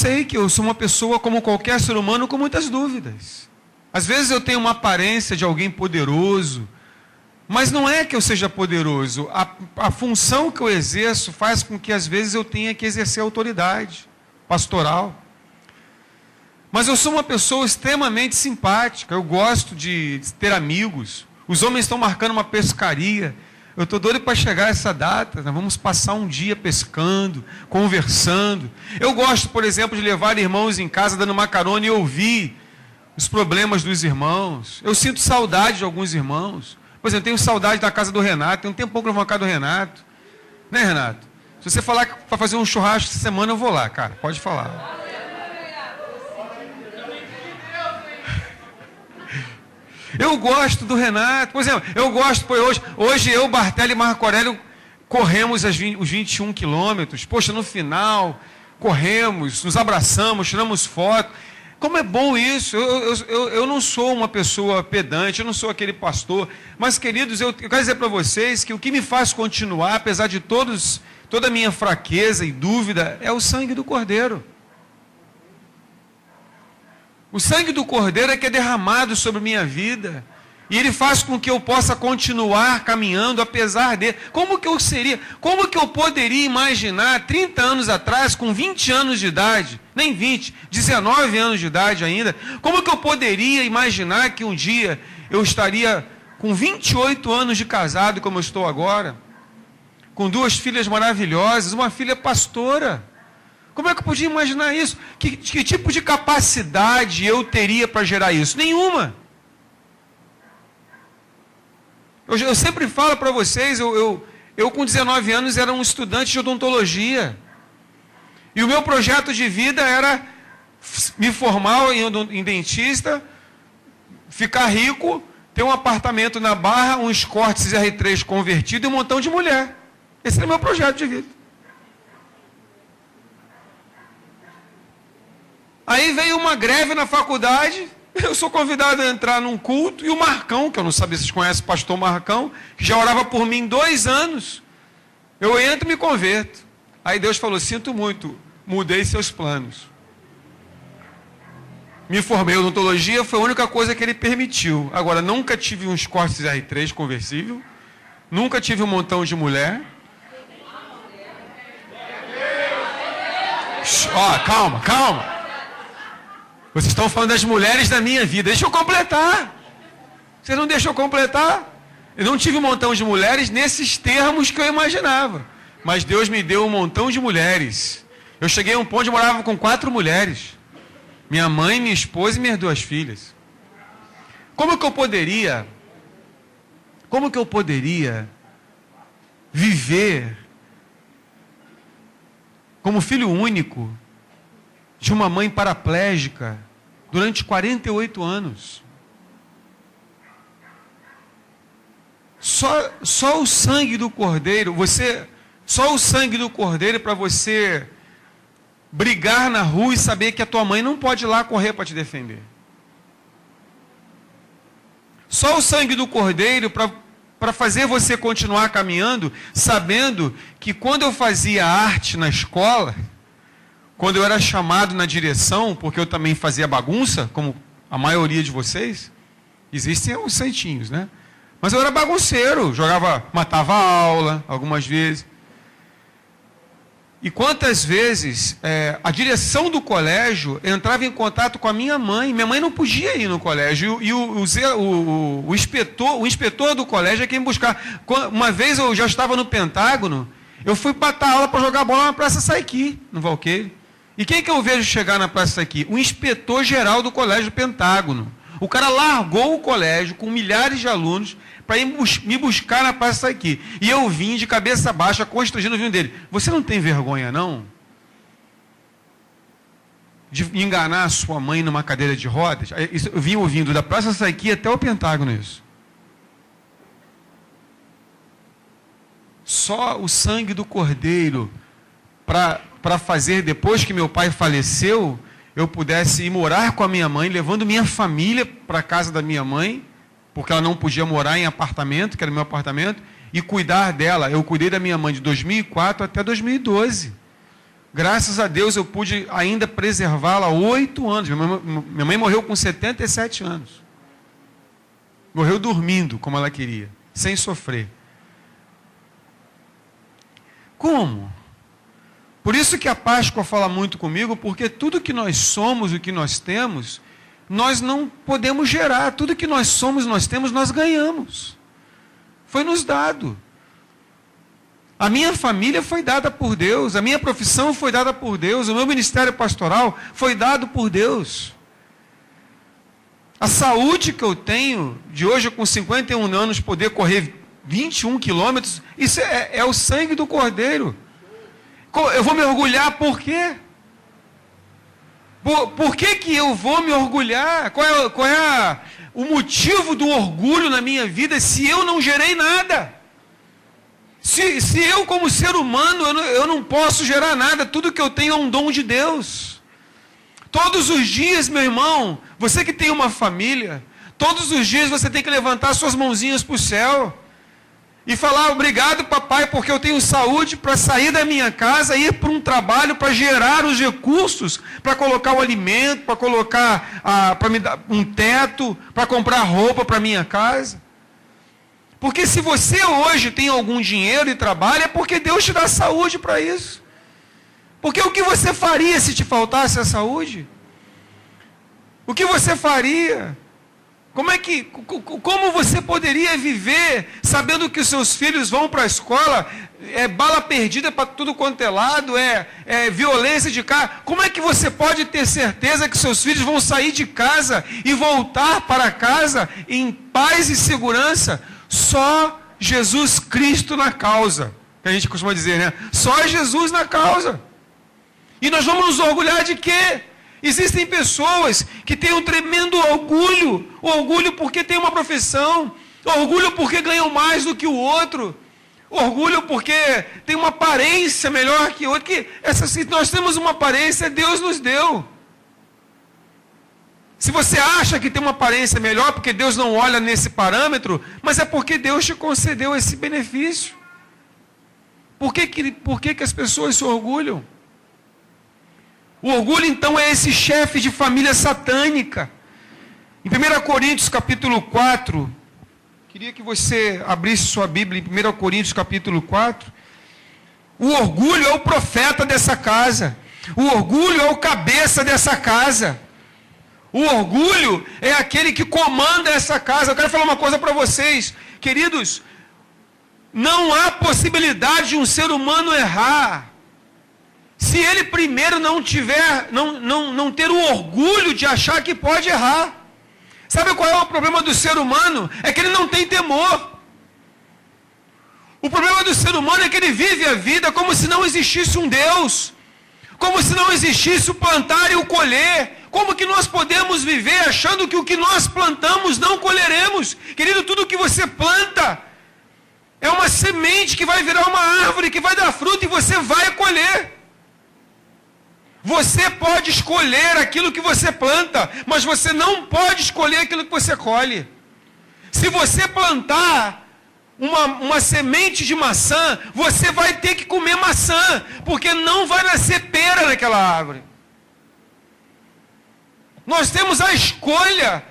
sei que eu sou uma pessoa como qualquer ser humano com muitas dúvidas. Às vezes eu tenho uma aparência de alguém poderoso, mas não é que eu seja poderoso. A função que eu exerço faz com que às vezes eu tenha que exercer autoridade pastoral. Mas eu sou uma pessoa extremamente simpática, eu gosto de ter amigos. Os homens estão marcando uma pescaria. Eu estou doido para chegar a essa data. Nós vamos passar um dia pescando, conversando. Eu gosto, por exemplo, de levar irmãos em casa dando uma carona e ouvir os problemas dos irmãos. Eu sinto saudade de alguns irmãos. Por exemplo, eu tenho saudade da casa do Renato. Tem um tempão que eu vou na casa do Renato. Né, Renato? Se você falar para fazer um churrasco essa semana, eu vou lá, cara. Pode falar. Eu gosto do Renato. Por exemplo, eu gosto, hoje eu, Bartelli e Marco Aurélio corremos os 21 quilômetros. Poxa, no final, corremos, nos abraçamos, tiramos foto. Como é bom isso. Eu não sou uma pessoa pedante, eu não sou aquele pastor. Mas, queridos, eu quero dizer para vocês que o que me faz continuar, apesar de toda a minha fraqueza e dúvida, é o sangue do Cordeiro. O sangue do Cordeiro é que é derramado sobre minha vida. E ele faz com que eu possa continuar caminhando apesar dele. Como que eu poderia imaginar 30 anos atrás, com 20 anos de idade, nem 20, 19 anos de idade ainda, como que eu poderia imaginar que um dia eu estaria com 28 anos de casado, como eu estou agora, com 2 filhas maravilhosas, uma filha pastora? Como é que eu podia imaginar isso? Que tipo de capacidade eu teria para gerar isso? Nenhuma. Eu sempre falo para vocês, eu com 19 anos era um estudante de odontologia. E o meu projeto de vida era me formar em dentista, ficar rico, ter um apartamento na Barra, um Escort R3 convertido e um montão de mulher. Esse era o meu projeto de vida. Aí veio uma greve na faculdade, eu sou convidado a entrar num culto, e o Marcão, que eu não sabia se vocês conhecem o pastor Marcão, que já orava por mim 2 anos, eu entro e me converto. Aí Deus falou, sinto muito, mudei seus planos. Me formei em odontologia, foi a única coisa que ele permitiu. Agora, nunca tive um Escort R3 conversível, nunca tive um montão de mulher. Ó, calma. Vocês estão falando das mulheres da minha vida. Deixa eu completar. Você não deixou eu completar? Eu não tive um montão de mulheres nesses termos que eu imaginava. Mas Deus me deu um montão de mulheres. Eu cheguei a um ponto onde eu morava com 4 mulheres. Minha mãe, minha esposa e minhas 2 filhas. Como que eu poderia viver como filho único de uma mãe paraplégica durante 48 anos? Só o sangue do Cordeiro, só o sangue do Cordeiro para você brigar na rua e saber que a tua mãe não pode ir lá correr para te defender. Só o sangue do Cordeiro para fazer você continuar caminhando, sabendo que quando eu fazia arte na escola, quando eu era chamado na direção, porque eu também fazia bagunça, como a maioria de vocês, existem os santinhos, né? Mas eu era bagunceiro, matava a aula, algumas vezes. E quantas vezes a direção do colégio entrava em contato com a minha mãe não podia ir no colégio, e o inspetor do colégio é quem buscar. Uma vez eu já estava no Pentágono, eu fui bater aula para jogar bola na Praça Saiqui, no Valqueire. E quem que eu vejo chegar na Praça Saiqui? O inspetor-geral do colégio Pentágono. O cara largou o colégio com milhares de alunos para ir me buscar na Praça Saiqui. E eu vim de cabeça baixa, constrangido, vindo dele. Você não tem vergonha, não? De enganar a sua mãe numa cadeira de rodas? Eu vim ouvindo da Praça Saiqui até o Pentágono isso. Só o sangue do Cordeiro para fazer, depois que meu pai faleceu, eu pudesse ir morar com a minha mãe, levando minha família para a casa da minha mãe, porque ela não podia morar em apartamento, que era meu apartamento, e cuidar dela. Eu cuidei da minha mãe de 2004 até 2012. Graças a Deus eu pude ainda preservá-la há 8 anos. Minha mãe morreu com 77 anos. Morreu dormindo, como ela queria, sem sofrer. Como? Por isso que a Páscoa fala muito comigo, porque tudo que nós somos, o que nós temos, nós não podemos gerar. Tudo que nós somos, nós temos, nós ganhamos. Foi nos dado. A minha família foi dada por Deus, a minha profissão foi dada por Deus, o meu ministério pastoral foi dado por Deus. A saúde que eu tenho, de hoje com 51 anos, poder correr 21 quilômetros, isso é o sangue do Cordeiro. Eu vou me orgulhar por quê? Por que eu vou me orgulhar? Qual é o motivo do orgulho na minha vida se eu não gerei nada? Se eu, como ser humano, eu não posso gerar nada, tudo que eu tenho é um dom de Deus. Todos os dias, meu irmão, você que tem uma família, todos os dias você tem que levantar suas mãozinhas para o céu e falar: obrigado, papai, porque eu tenho saúde para sair da minha casa, ir para um trabalho, para gerar os recursos, para colocar o alimento, para colocar, para me dar um teto, para comprar roupa para minha casa. Porque se você hoje tem algum dinheiro e trabalha, é porque Deus te dá saúde para isso. Porque o que você faria se te faltasse a saúde? O que você faria? Como você poderia viver sabendo que os seus filhos vão para a escola, é bala perdida para tudo quanto é lado, é violência de carro? Como é que você pode ter certeza que seus filhos vão sair de casa e voltar para casa em paz e segurança? Só Jesus Cristo na causa, que a gente costuma dizer, né? Só Jesus na causa. E nós vamos nos orgulhar de quê? Existem pessoas que têm um tremendo orgulho porque tem uma profissão, orgulho porque ganham mais do que o outro, orgulho porque tem uma aparência melhor que o outro. Se nós temos uma aparência, Deus nos deu. Se você acha que tem uma aparência melhor, porque Deus não olha nesse parâmetro, mas é porque Deus te concedeu esse benefício. Por que as pessoas se orgulham? O orgulho, então, é esse chefe de família satânica. Em 1 Coríntios, capítulo 4, queria que você abrisse sua Bíblia em 1 Coríntios, capítulo 4. O orgulho é o profeta dessa casa. O orgulho é o cabeça dessa casa. O orgulho é aquele que comanda essa casa. Eu quero falar uma coisa para vocês, queridos. Não há possibilidade de um ser humano errar se ele primeiro não ter o orgulho de achar que pode errar. Sabe qual é o problema do ser humano? É que ele não tem temor. O problema do ser humano é que ele vive a vida como se não existisse um Deus, como se não existisse o plantar e o colher. Como que nós podemos viver achando que o que nós plantamos não colheremos? Querido, tudo que você planta é uma semente que vai virar uma árvore, que vai dar fruto e você vai colher. Você pode escolher aquilo que você planta, mas você não pode escolher aquilo que você colhe. Se você plantar uma semente de maçã, você vai ter que comer maçã, porque não vai nascer pera naquela árvore. Nós temos a escolha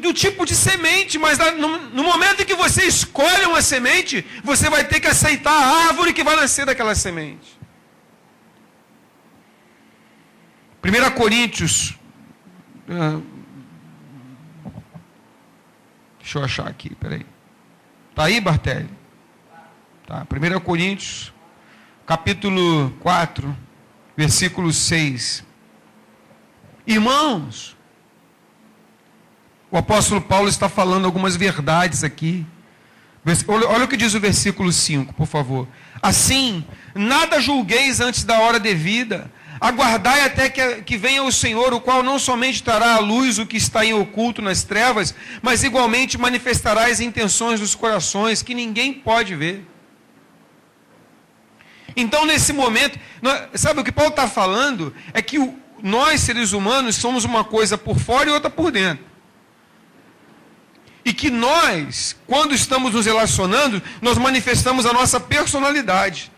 do tipo de semente, mas no momento em que você escolhe uma semente, você vai ter que aceitar a árvore que vai nascer daquela semente. 1 Coríntios, deixa eu achar aqui, peraí. Está aí, Bartelli? Tá, 1 Coríntios, capítulo 4, versículo 6. Irmãos, o apóstolo Paulo está falando algumas verdades aqui. Olha o que diz o versículo 5, por favor. Assim, nada julgueis antes da hora devida. Aguardai até que venha o Senhor, o qual não somente trará à luz o que está em oculto nas trevas, mas igualmente manifestará as intenções dos corações, que ninguém pode ver. Então, nesse momento, sabe o que Paulo está falando? É que nós, seres humanos, somos uma coisa por fora e outra por dentro. E que nós, quando estamos nos relacionando, nós manifestamos a nossa personalidade.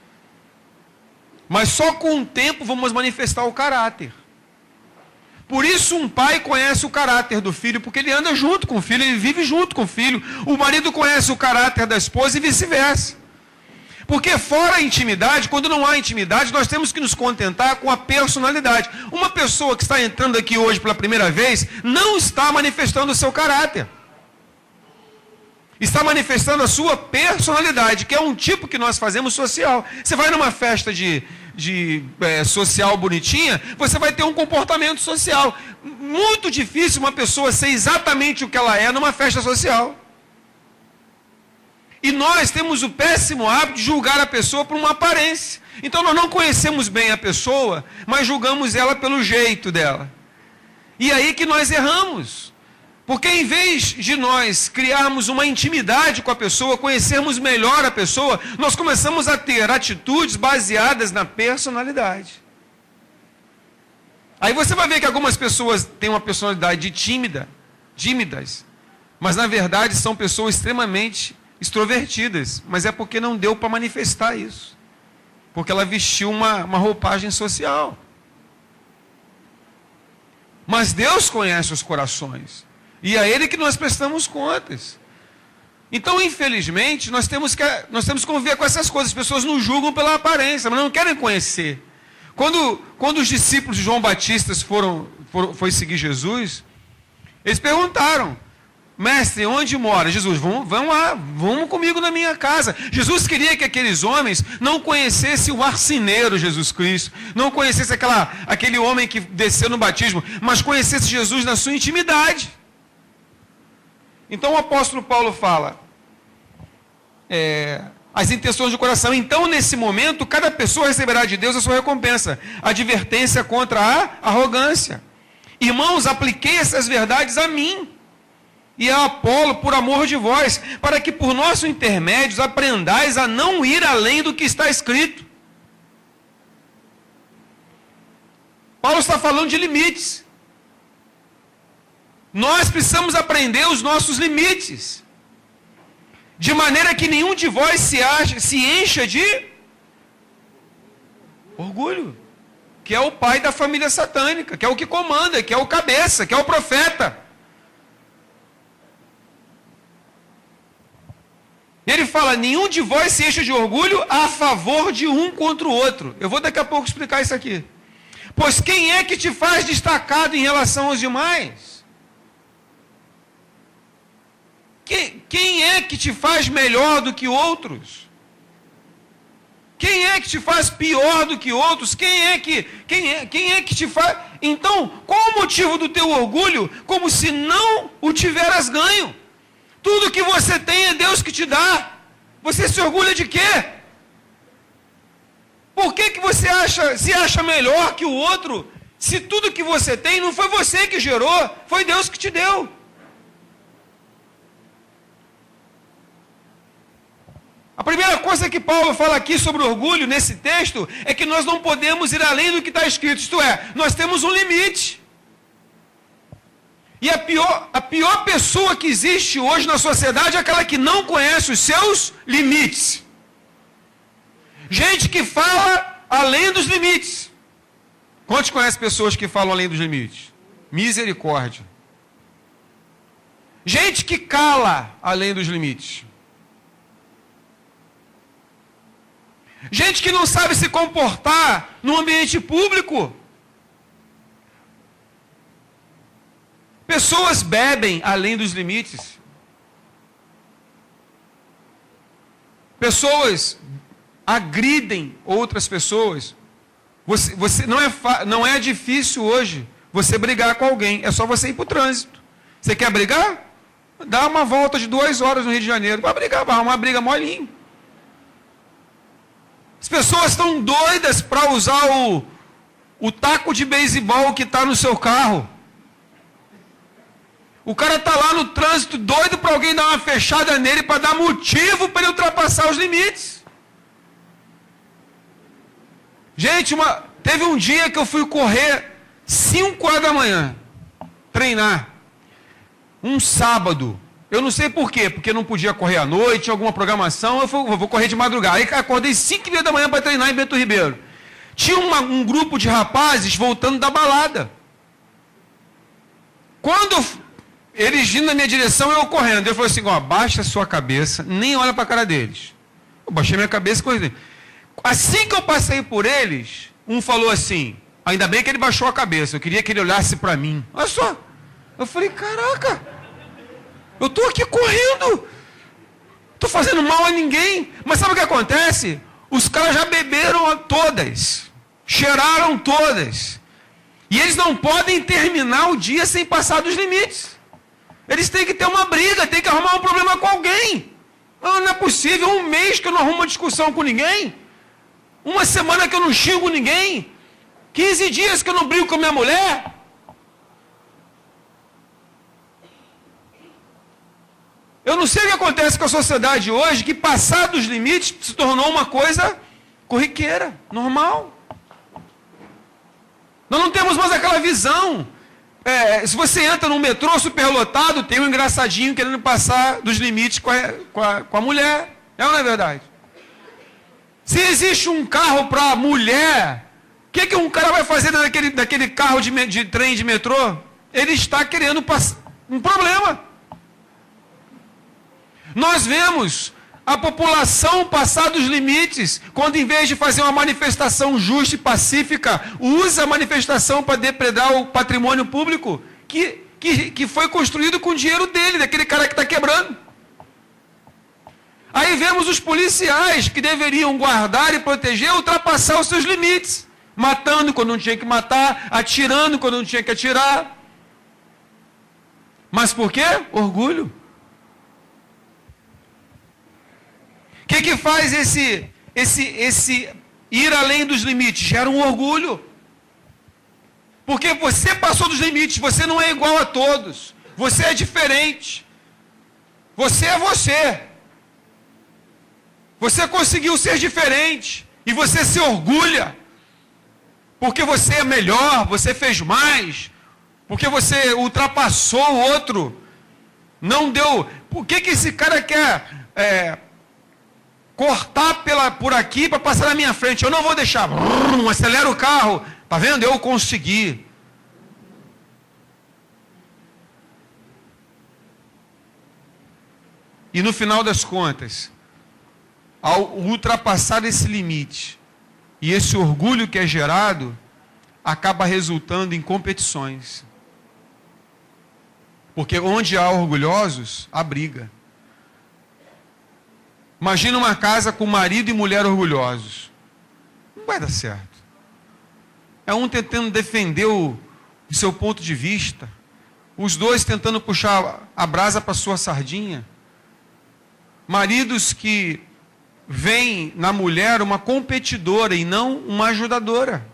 Mas só com o tempo vamos manifestar o caráter. Por isso um pai conhece o caráter do filho, porque ele anda junto com o filho, ele vive junto com o filho. O marido conhece o caráter da esposa e vice-versa. Porque fora a intimidade, quando não há intimidade, nós temos que nos contentar com a personalidade. Uma pessoa que está entrando aqui hoje pela primeira vez, não está manifestando o seu caráter. Está manifestando a sua personalidade, que é um tipo que nós fazemos social. Você vai numa festa social bonitinha, você vai ter um comportamento social. Muito difícil uma pessoa ser exatamente o que ela é numa festa social. E nós temos o péssimo hábito de julgar a pessoa por uma aparência. Então nós não conhecemos bem a pessoa, mas julgamos ela pelo jeito dela. E aí que nós erramos. Porque em vez de nós criarmos uma intimidade com a pessoa, conhecermos melhor a pessoa, nós começamos a ter atitudes baseadas na personalidade. Aí você vai ver que algumas pessoas têm uma personalidade tímidas, mas na verdade são pessoas extremamente extrovertidas, mas é porque não deu para manifestar isso. Porque ela vestiu uma roupagem social. Mas Deus conhece os corações. E é a Ele que nós prestamos contas. Então, infelizmente, nós temos que conviver com essas coisas. As pessoas nos julgam pela aparência, mas não querem conhecer. Quando os discípulos de João Batista foi seguir Jesus, eles perguntaram: mestre, onde mora? Jesus, vamos lá, vamos comigo na minha casa. Jesus queria que aqueles homens não conhecessem o marceneiro Jesus Cristo, não conhecessem aquele homem que desceu no batismo, mas conhecessem Jesus na sua intimidade. Então o apóstolo Paulo fala, as intenções do coração. Então, nesse momento, cada pessoa receberá de Deus a sua recompensa. Advertência contra a arrogância. Irmãos, apliquei essas verdades a mim e a Apolo por amor de vós, para que por nosso intermédio aprendais a não ir além do que está escrito. Paulo está falando de limites. Nós precisamos aprender os nossos limites, de maneira que nenhum de vós se encha de orgulho, que é o pai da família satânica, que é o que comanda, que é o cabeça, que é o profeta. Ele fala: nenhum de vós se encha de orgulho a favor de um contra o outro. Eu vou daqui a pouco explicar isso aqui. Pois quem é que te faz destacado em relação aos demais? Quem é que te faz melhor do que outros? Quem é que te faz pior do que outros? Quem é que te faz... Então, qual o motivo do teu orgulho? Como se não o tiveras ganho. Tudo que você tem é Deus que te dá. Você se orgulha de quê? Por que você se acha melhor que o outro? Se tudo que você tem não foi você que gerou, foi Deus que te deu. A primeira coisa que Paulo fala aqui sobre orgulho, nesse texto, é que nós não podemos ir além do que está escrito. Isto é, nós temos um limite. E a pior pessoa que existe hoje na sociedade é aquela que não conhece os seus limites. Gente que fala além dos limites. Quantos conhecem pessoas que falam além dos limites? Misericórdia. Gente que cala além dos limites. Gente que não sabe se comportar no ambiente público. Pessoas bebem além dos limites. Pessoas agridem outras pessoas. Não é difícil hoje você brigar com alguém. É só você ir para o trânsito. Você quer brigar? Dá uma volta de 2 horas no Rio de Janeiro. Vai brigar, vai arrumar uma briga molinho. As pessoas estão doidas para usar o taco de beisebol que está no seu carro. O cara está lá no trânsito doido para alguém dar uma fechada nele para dar motivo para ele ultrapassar os limites. Gente, teve um dia que eu fui correr 5 horas da manhã, treinar. Um sábado. Eu não sei por quê, porque não podia correr à noite, alguma programação, eu vou correr de madrugada. Aí acordei 5h30 da manhã para treinar em Bento Ribeiro. Tinha um grupo de rapazes voltando da balada. Quando eles vindo na minha direção, eu correndo. Eu falei assim, ó, baixa a sua cabeça, nem olha para a cara deles. Eu baixei minha cabeça e corri. Assim que eu passei por eles, um falou assim, ainda bem que ele baixou a cabeça, eu queria que ele olhasse para mim. Olha só. Eu falei, caraca, eu estou aqui correndo. Estou fazendo mal a ninguém. Mas sabe o que acontece? Os caras já beberam todas. Cheiraram todas. E eles não podem terminar o dia sem passar dos limites. Eles têm que ter uma briga, têm que arrumar um problema com alguém. Não é possível, um mês que eu não arrumo uma discussão com ninguém. Uma semana que eu não xingo ninguém. 15 dias que eu não brigo com minha mulher. Eu não sei o que acontece com a sociedade hoje, que passar dos limites se tornou uma coisa corriqueira, normal. Nós não temos mais aquela visão. Se você entra num metrô superlotado, tem um engraçadinho querendo passar dos limites com a mulher. É ou não é verdade? Se existe um carro para mulher, o que um cara vai fazer daquele carro de trem de metrô? Ele está querendo passar um problema. Nós vemos a população passar dos limites, quando em vez de fazer uma manifestação justa e pacífica, usa a manifestação para depredar o patrimônio público, que foi construído com o dinheiro dele, daquele cara que está quebrando. Aí vemos os policiais, que deveriam guardar e proteger, ultrapassar os seus limites, matando quando não tinha que matar, atirando quando não tinha que atirar. Mas por quê? Orgulho. O que faz esse ir além dos limites? Gera um orgulho. Porque você passou dos limites, você não é igual a todos. Você é diferente. Você é você. Você conseguiu ser diferente. E você se orgulha. Porque você é melhor, você fez mais. Porque você ultrapassou o outro. Não deu... Por que esse cara quer... cortar por aqui para passar na minha frente? Eu não vou deixar. Acelera o carro. Tá vendo? Eu consegui. E no final das contas, ao ultrapassar esse limite e esse orgulho que é gerado, acaba resultando em competições. Porque onde há orgulhosos, há briga. Imagina uma casa com marido e mulher orgulhosos. Não vai dar certo. É um tentando defender o seu ponto de vista. Os dois tentando puxar a brasa para sua sardinha. Maridos que veem na mulher uma competidora e não uma ajudadora.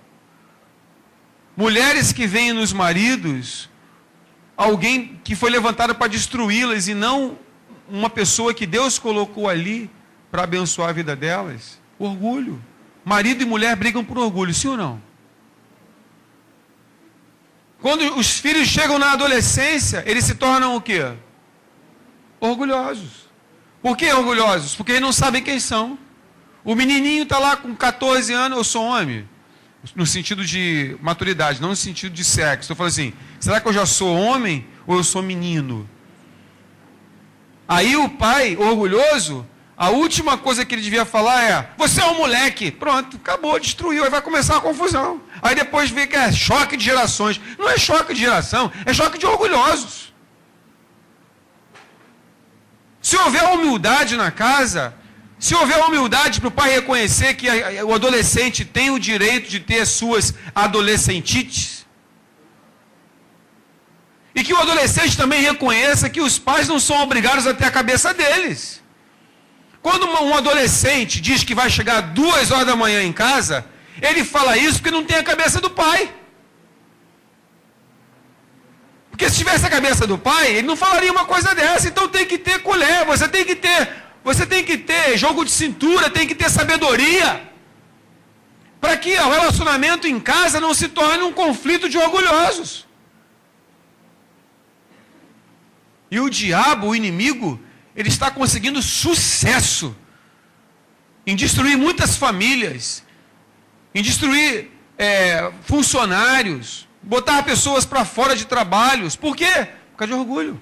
Mulheres que veem nos maridos alguém que foi levantado para destruí-las e não uma pessoa que Deus colocou ali para abençoar a vida delas. Orgulho. Marido e mulher brigam por orgulho, sim ou não? Quando os filhos chegam na adolescência, eles se tornam o quê? Orgulhosos. Por que orgulhosos? Porque eles não sabem quem são. O menininho está lá com 14 anos, eu sou homem. No sentido de maturidade, não no sentido de sexo. Eu falo assim, será que eu já sou homem ou eu sou menino? Aí o pai, orgulhoso, a última coisa que ele devia falar é, você é um moleque. Pronto, acabou, destruiu, aí vai começar a confusão. Aí depois vê que é choque de gerações. Não é choque de geração, é choque de orgulhosos. Se houver humildade na casa, se houver humildade para o pai reconhecer que o adolescente tem o direito de ter as suas adolescentites, e que o adolescente também reconheça que os pais não são obrigados a ter a cabeça deles. Quando um adolescente diz que vai chegar 2 horas da manhã em casa, ele fala isso porque não tem a cabeça do pai. Porque se tivesse a cabeça do pai, ele não falaria uma coisa dessa. Então tem que ter colher, você tem que ter jogo de cintura, tem que ter sabedoria. Para que o relacionamento em casa não se torne um conflito de orgulhosos. E o diabo, o inimigo, ele está conseguindo sucesso em destruir muitas famílias, em destruir funcionários, botar pessoas para fora de trabalhos. Por quê? Por causa de orgulho.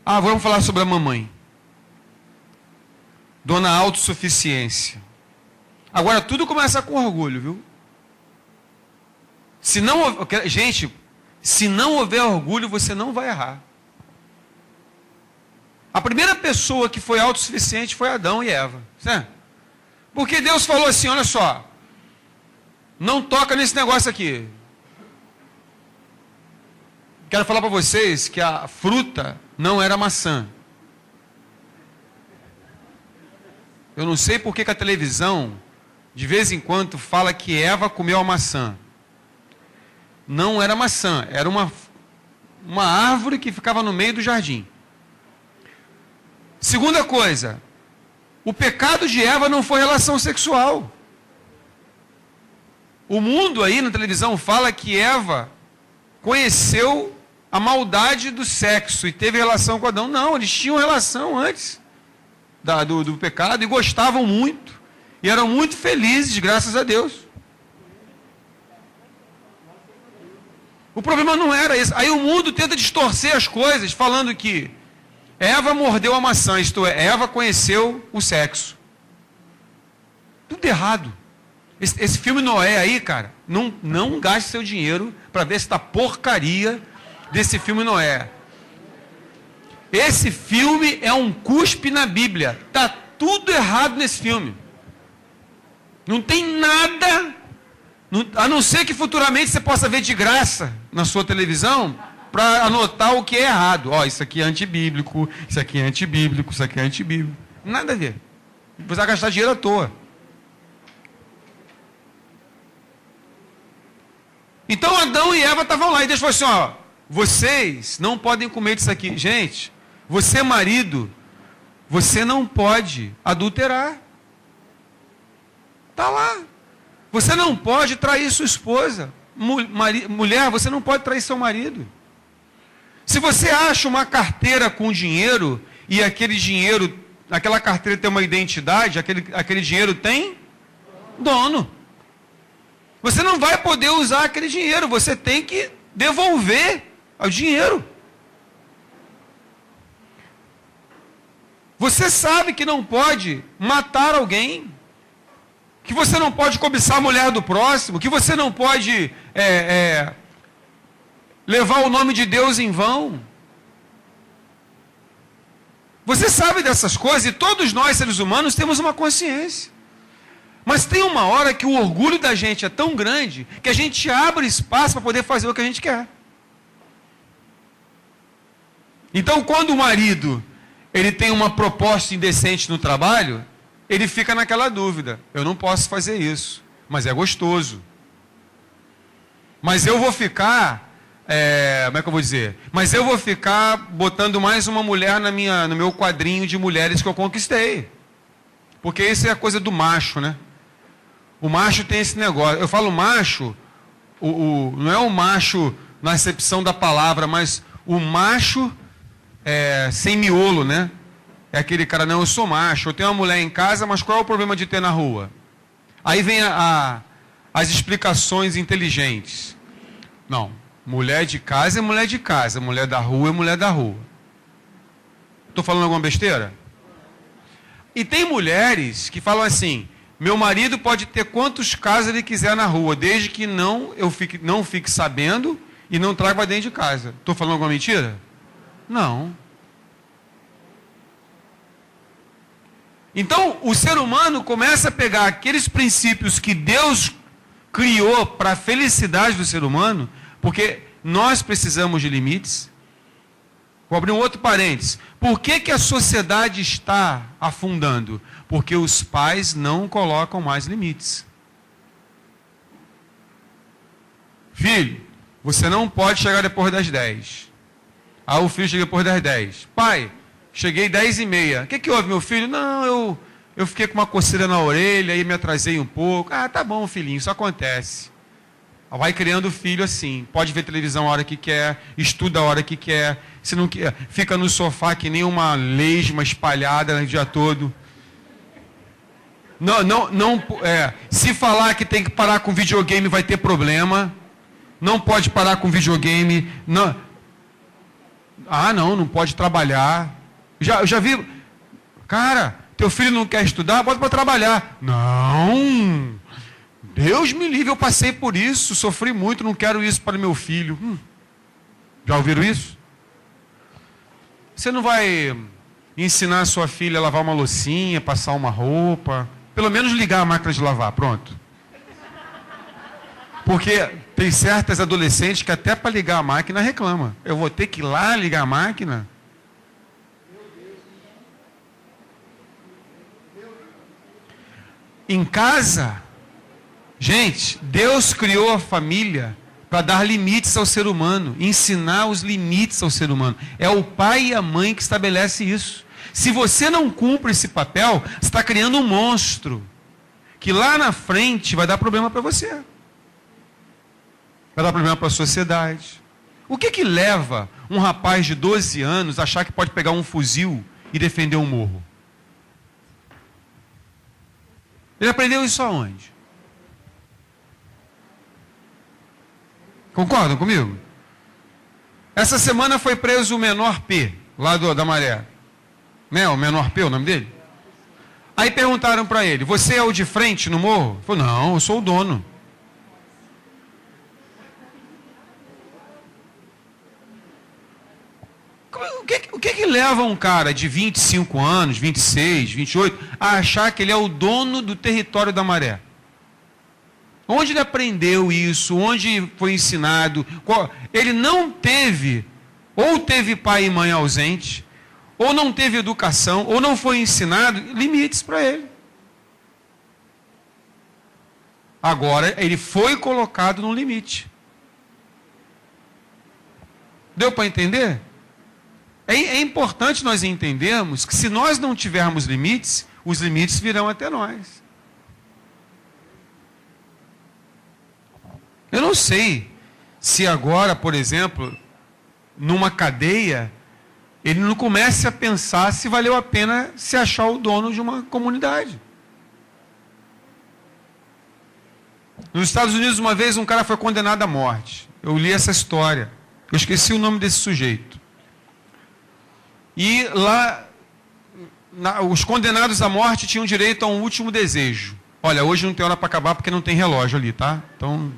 Vamos falar sobre a mamãe. Dona autossuficiência. Agora, tudo começa com orgulho, viu? Gente, se não houver orgulho, você não vai errar. A primeira pessoa que foi autossuficiente foi Adão e Eva. Certo? Porque Deus falou assim, olha só, não toca nesse negócio aqui. Quero falar para vocês que a fruta não era maçã. Eu não sei por que a televisão, de vez em quando, fala que Eva comeu a maçã. Não era maçã, era uma árvore que ficava no meio do jardim. Segunda coisa, o pecado de Eva não foi relação sexual. O mundo aí na televisão fala que Eva conheceu a maldade do sexo e teve relação com Adão. Não, eles tinham relação antes do pecado e gostavam muito. E eram muito felizes, graças a Deus. O problema não era esse. Aí o mundo tenta distorcer as coisas, falando que Eva mordeu a maçã, isto é, Eva conheceu o sexo. Tudo errado. Esse filme Noé aí, cara, não gaste seu dinheiro para ver essa porcaria desse filme Noé. Esse filme é um cuspe na Bíblia. Tá tudo errado nesse filme. Não tem nada, a não ser que futuramente você possa ver de graça na sua televisão, para anotar o que é errado. Isso aqui é antibíblico, isso aqui é antibíblico, isso aqui é antibíblico. Nada a ver. Você vai gastar dinheiro à toa. Então Adão e Eva estavam lá e Deus falou assim, vocês não podem comer disso aqui. Gente, você marido, você não pode adulterar. Está lá. Você não pode trair sua esposa. Mulher, você não pode trair seu marido. Se você acha uma carteira com dinheiro, e aquele dinheiro, aquela carteira tem uma identidade, aquele dinheiro tem dono. Você não vai poder usar aquele dinheiro, você tem que devolver o dinheiro. Você sabe que não pode matar alguém, que você não pode cobiçar a mulher do próximo, que você não pode levar o nome de Deus em vão. Você sabe dessas coisas e todos nós, seres humanos, temos uma consciência. Mas tem uma hora que o orgulho da gente é tão grande que a gente abre espaço para poder fazer o que a gente quer. Então, quando o marido ele tem uma proposta indecente no trabalho, ele fica naquela dúvida. Eu não posso fazer isso, mas é gostoso. Mas eu vou ficar, como é que eu vou dizer? Mas eu vou ficar botando mais uma mulher no meu quadrinho de mulheres que eu conquistei. Porque isso é a coisa do macho, né? O macho tem esse negócio. Eu falo macho, não é o macho na acepção da palavra, mas o macho sem miolo, né? É aquele cara, não, eu sou macho, eu tenho uma mulher em casa, mas qual é o problema de ter na rua? Aí vem as explicações inteligentes. Não, mulher de casa é mulher de casa, mulher da rua é mulher da rua. Estou falando alguma besteira? E tem mulheres que falam assim, meu marido pode ter quantos casos ele quiser na rua, desde que não fique sabendo e não traga dentro de casa. Estou falando alguma mentira? Não. Então, o ser humano começa a pegar aqueles princípios que Deus criou para a felicidade do ser humano, porque nós precisamos de limites. Vou abrir um outro parênteses. Por que a sociedade está afundando? Porque os pais não colocam mais limites. Filho, você não pode chegar depois das 10. O filho chega depois das 10. Pai, cheguei 10h30. O que houve, meu filho? Não, eu fiquei com uma coceira na orelha, aí me atrasei um pouco. Tá bom, filhinho, isso acontece. Vai criando o filho assim, pode ver televisão a hora que quer, estuda a hora que quer, se não quer, fica no sofá que nem uma lesma espalhada o dia todo. Se falar que tem que parar com videogame vai ter problema. Não pode parar com videogame. Não. Não pode trabalhar. Já vi. Cara, teu filho não quer estudar, bota para trabalhar. Não. Deus me livre, eu passei por isso, sofri muito, não quero isso para meu filho. Já ouviram isso? Você não vai ensinar a sua filha a lavar uma loucinha, passar uma roupa, pelo menos ligar a máquina de lavar, pronto. Porque tem certas adolescentes que até para ligar a máquina reclama. Eu vou ter que ir lá ligar a máquina? Em casa, gente, Deus criou a família para dar limites ao ser humano, ensinar os limites ao ser humano. É o pai e a mãe que estabelece isso. Se você não cumpre esse papel, você está criando um monstro, que lá na frente vai dar problema para você. Vai dar problema para a sociedade. O que leva um rapaz de 12 anos a achar que pode pegar um fuzil e defender um morro? Ele aprendeu isso aonde? Concordam comigo? Essa semana foi preso o menor P, lá da Maré. Né? O menor P, o nome dele? Aí perguntaram para ele, você é o de frente no morro? Ele falou, não, eu sou o dono. O que leva um cara de 25 anos, 26, 28, a achar que ele é o dono do território da Maré? Onde ele aprendeu isso? Onde foi ensinado? Ele não teve, ou teve pai e mãe ausente, ou não teve educação, ou não foi ensinado, limites para ele. Agora, ele foi colocado no limite. Deu para entender? É importante nós entendermos que se nós não tivermos limites, os limites virão até nós. Eu não sei se agora, por exemplo, numa cadeia, ele não comece a pensar se valeu a pena se achar o dono de uma comunidade. Nos Estados Unidos, uma vez, um cara foi condenado à morte. Eu li essa história. Eu esqueci o nome desse sujeito. E lá, os condenados à morte tinham direito a um último desejo. Olha, hoje não tem hora para acabar porque não tem relógio ali, tá? Então...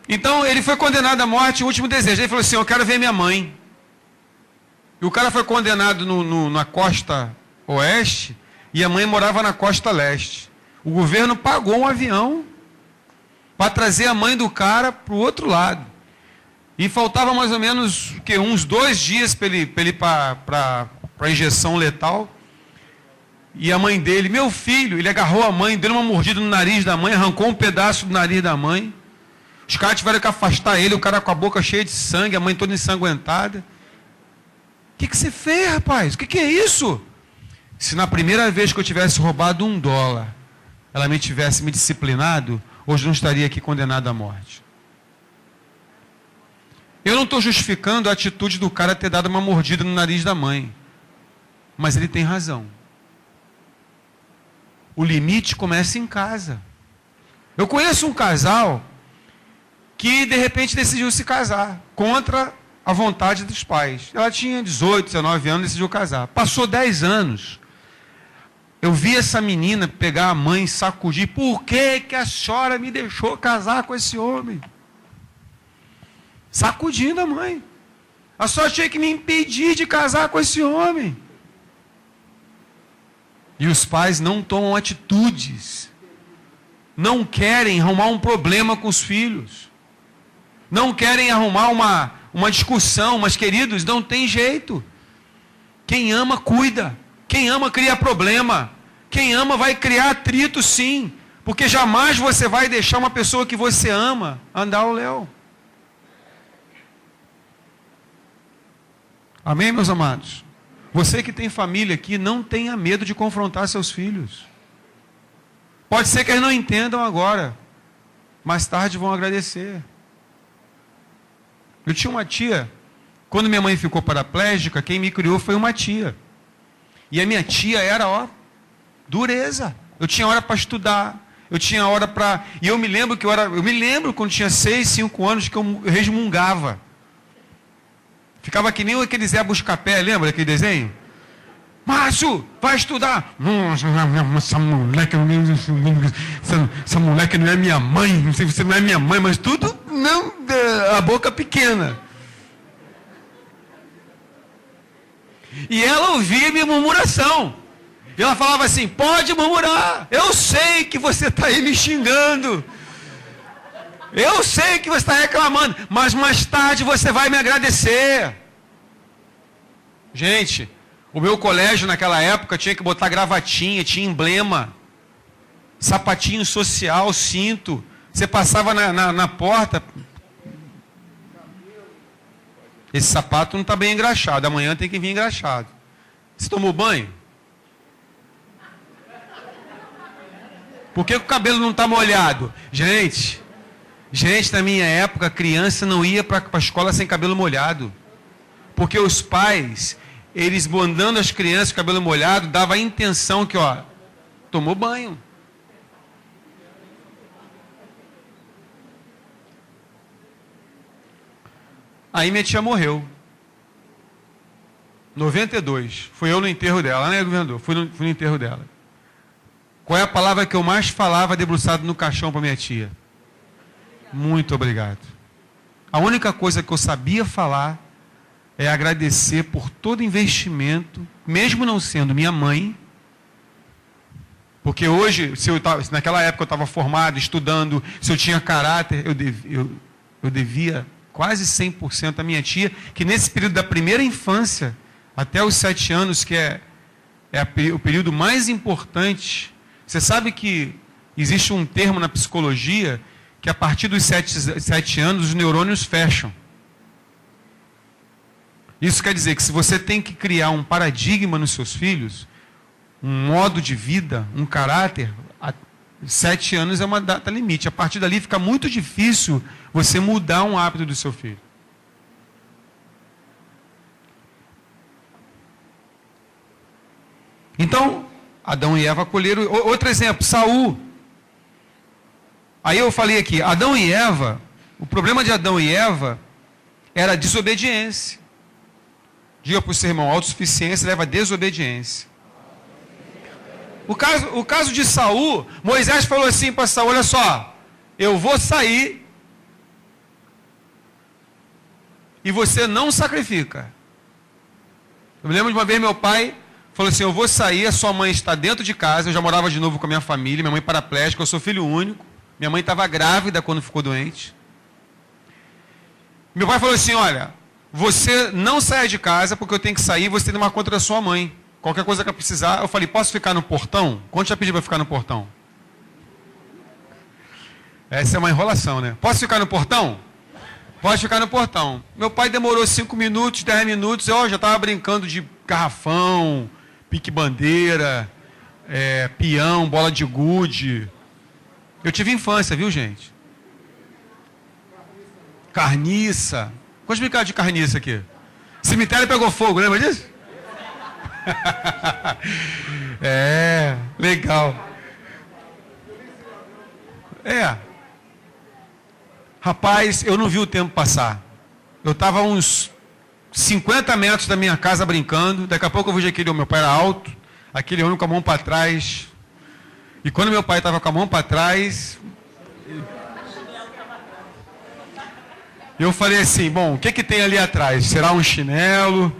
Então, ele foi condenado à morte, o último desejo. Ele falou assim, eu quero ver minha mãe. E o cara foi condenado na costa oeste, e a mãe morava na costa leste. O governo pagou um avião para trazer a mãe do cara para o outro lado. E faltava mais ou menos uns 2 dias para ele para a injeção letal. E a mãe dele, meu filho, ele agarrou a mãe, deu uma mordida no nariz da mãe, arrancou um pedaço do nariz da mãe. Os caras tiveram que afastar ele, o cara com a boca cheia de sangue, a mãe toda ensanguentada. O que você fez, rapaz? O que é isso? Se na primeira vez que eu tivesse roubado $1, ela me tivesse me disciplinado, hoje não estaria aqui condenado à morte. Eu não estou justificando a atitude do cara ter dado uma mordida no nariz da mãe. Mas ele tem razão. O limite começa em casa. Eu conheço um casal que de repente decidiu se casar contra a vontade dos pais. Ela tinha 18, 19 anos e decidiu casar. Passou 10 anos. Eu vi essa menina pegar a mãe e sacudir. Por que a senhora me deixou casar com esse homem? Sacudindo a mãe. A senhora tinha que me impedir de casar com esse homem. E os pais não tomam atitudes. Não querem arrumar um problema com os filhos. Não querem arrumar uma discussão, mas queridos, não tem jeito. Quem ama, cuida. Quem ama, cria problema. Quem ama vai criar atrito, sim. Porque jamais você vai deixar uma pessoa que você ama andar ao léu. Amém, meus amados? Você que tem família aqui, não tenha medo de confrontar seus filhos. Pode ser que eles não entendam agora. Mais tarde vão agradecer. Eu tinha uma tia, quando minha mãe ficou paraplégica, quem me criou foi uma tia. E a minha tia era, ó, dureza. Eu tinha hora para estudar, eu tinha hora para... E eu me lembro quando tinha 6, 5 anos que eu resmungava. Ficava que nem aquele Zé Buscapé, lembra daquele desenho? Márcio, vai estudar. Essa moleque não é minha mãe, não sei se você não é minha mãe, mas tudo não, a boca pequena. E ela ouvia minha murmuração. E ela falava assim, pode murmurar, eu sei que você está aí me xingando. Eu sei que você está reclamando, mas mais tarde você vai me agradecer. Gente, o meu colégio naquela época tinha que botar gravatinha, tinha emblema, sapatinho social, cinto. Você passava na porta. Esse sapato não está bem engraxado, amanhã tem que vir engraxado. Você tomou banho? Por que o cabelo não está molhado? Gente, na minha época, a criança não ia para a escola sem cabelo molhado. Porque os pais, eles mandando as crianças com cabelo molhado, dava a intenção que, ó, tomou banho. Aí minha tia morreu. 92. Fui eu no enterro dela, né, governador? Fui no enterro dela. Qual é a palavra que eu mais falava debruçado no caixão para minha tia? Muito obrigado. A única coisa que eu sabia falar é agradecer por todo investimento, mesmo não sendo minha mãe, porque hoje, se naquela época eu estava formado, estudando, se eu tinha caráter, eu devia quase 100% à minha tia, que nesse período da primeira infância, até os 7 anos, que é o período mais importante. Você sabe que existe um termo na psicologia que a partir dos 7 anos os neurônios fecham. Isso quer dizer que se você tem que criar um paradigma nos seus filhos, um modo de vida, um caráter, 7 anos é uma data limite. A partir dali fica muito difícil você mudar um hábito do seu filho. Então, Adão e Eva colheram. Outro exemplo, Saul. Aí eu falei aqui, Adão e Eva, o problema de Adão e Eva era a desobediência. Diga para o seu irmão, autossuficiência leva a desobediência. O caso de Saul, Moisés falou assim para Saul, olha só, eu vou sair e você não sacrifica. Eu me lembro de uma vez meu pai falou assim, eu vou sair, a sua mãe está dentro de casa, eu já morava de novo com a minha família, minha mãe paraplégica, eu sou filho único, minha mãe estava grávida quando ficou doente. Meu pai falou assim, olha, você não saia de casa porque eu tenho que sair, você tem uma conta da sua mãe. Qualquer coisa que eu precisar, eu falei, posso ficar no portão? Quanto já pediu para ficar no portão? Essa é uma enrolação, né? Posso ficar no portão? Pode ficar no portão. Meu pai demorou 5 minutos, 10 minutos, eu já estava brincando de garrafão, pique-bandeira, peão, bola de gude. Eu tive infância, viu, gente? Carniça. Vamos brincar de carniça aqui. Cemitério pegou fogo, lembra disso? Legal. Rapaz, eu não vi o tempo passar. Eu estava uns 50 metros da minha casa brincando. Daqui a pouco eu vi aquele, meu pai era alto, aquele homem com a mão para trás. E quando meu pai estava com a mão para trás, eu falei assim, bom, o que tem ali atrás? Será um chinelo?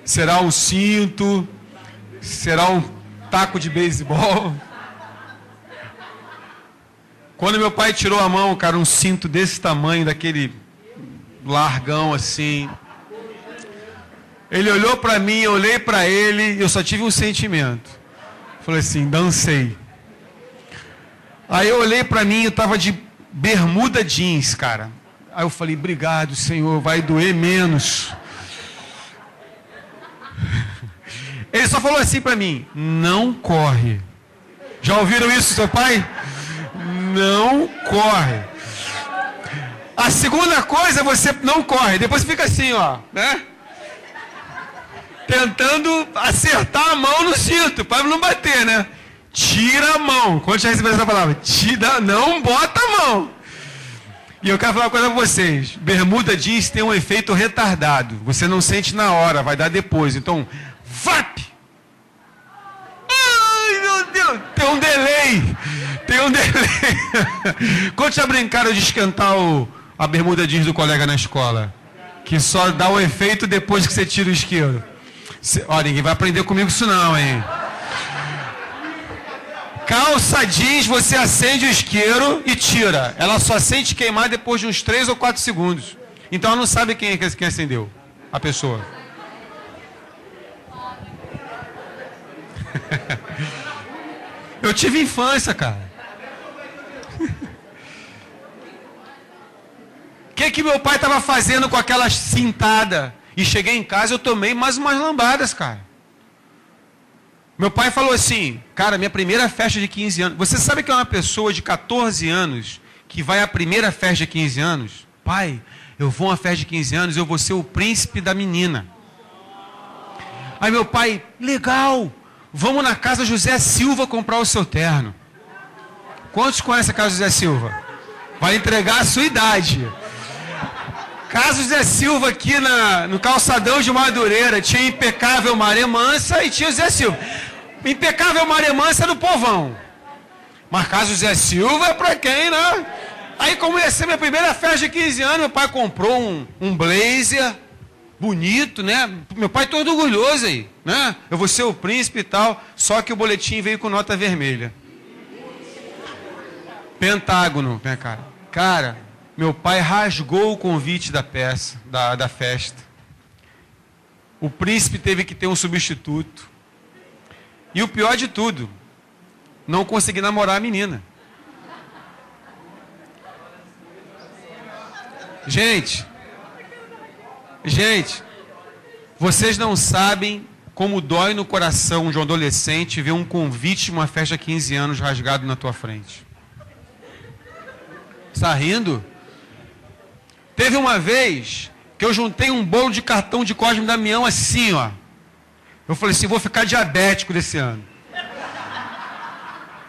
Será um cinto? Será um taco de beisebol? Quando meu pai tirou a mão, cara, um cinto desse tamanho, daquele largão assim. Ele olhou para mim, eu olhei para ele, eu só tive um sentimento. Falei assim, dancei. Aí eu olhei para mim, eu estava de bermuda jeans, cara. Aí eu falei, obrigado, Senhor, vai doer menos. Ele só falou assim para mim, não corre. Já ouviram isso, seu pai? Não corre. A segunda coisa é você não corre. Depois fica assim, ó, né? tentando acertar a mão no cinto, para não bater, né? Tira a mão. Quando já recebeu essa palavra? Tira, não bota a mão. E eu quero falar uma coisa pra vocês. Bermuda jeans tem um efeito retardado. Você não sente na hora, vai dar depois. Então, VAP! Ai, meu Deus! Tem um delay. Quando já brincaram de esquentar a bermuda jeans do colega na escola? Que só dá o efeito depois que você tira o isqueiro. Olha, ninguém vai aprender comigo isso não, hein? Calça jeans, você acende o isqueiro e tira. Ela só sente queimar depois de uns 3 ou 4 segundos. Então ela não sabe quem acendeu a pessoa. Eu tive infância, cara. O que meu pai estava fazendo com aquela cintada? E cheguei em casa, eu tomei mais umas lambadas, cara. Meu pai falou assim, cara, minha primeira festa de 15 anos. Você sabe que é uma pessoa de 14 anos que vai à primeira festa de 15 anos? Pai, eu vou a uma festa de 15 anos, eu vou ser o príncipe da menina. Aí meu pai, legal, vamos na casa José Silva comprar o seu terno. Quantos conhecem a casa José Silva? Vai entregar a sua idade. Casa José Silva aqui no calçadão de Madureira, tinha Impecável Maré Mansa e tinha José Silva. Impecável Maré Mansa no povão. Mas Casa José Silva é pra quem, né? Aí como ia ser minha primeira festa de 15 anos, meu pai comprou um blazer bonito, né? Meu pai todo orgulhoso aí, né? Eu vou ser o príncipe e tal, só que o boletim veio com nota vermelha. Pentágono, né, cara? Cara, meu pai rasgou o convite da peça, da festa. O príncipe teve que ter um substituto. E o pior de tudo, não consegui namorar a menina. Gente, vocês não sabem como dói no coração de um adolescente ver um convite de uma festa de 15 anos rasgado na tua frente. Está rindo? Teve uma vez que eu juntei um bolo de cartão de Cosme e Damião assim, ó. Eu falei assim, vou ficar diabético desse ano.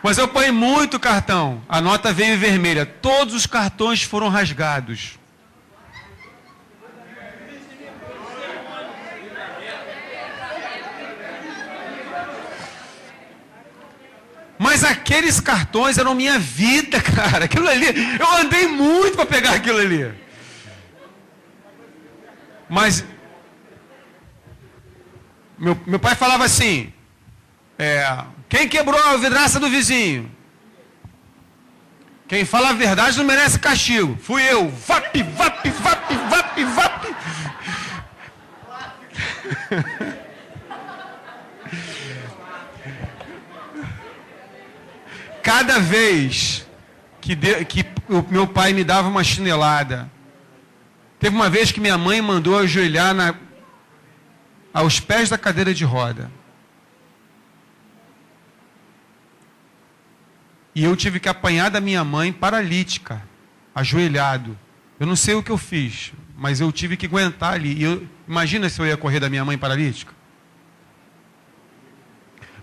Mas eu ponho muito cartão. A nota veio vermelha. Todos os cartões foram rasgados. Mas aqueles cartões eram minha vida, cara. Aquilo ali, eu andei muito para pegar aquilo ali. Mas meu pai falava assim, quem quebrou a vidraça do vizinho? Quem fala a verdade não merece castigo. Fui eu. Vap, vap, vap, vap, vap. Cada vez que o meu pai me dava uma chinelada, teve uma vez que minha mãe mandou ajoelhar aos pés da cadeira de roda. E eu tive que apanhar da minha mãe paralítica, ajoelhado. Eu não sei o que eu fiz, mas eu tive que aguentar ali. Imagina se eu ia correr da minha mãe paralítica.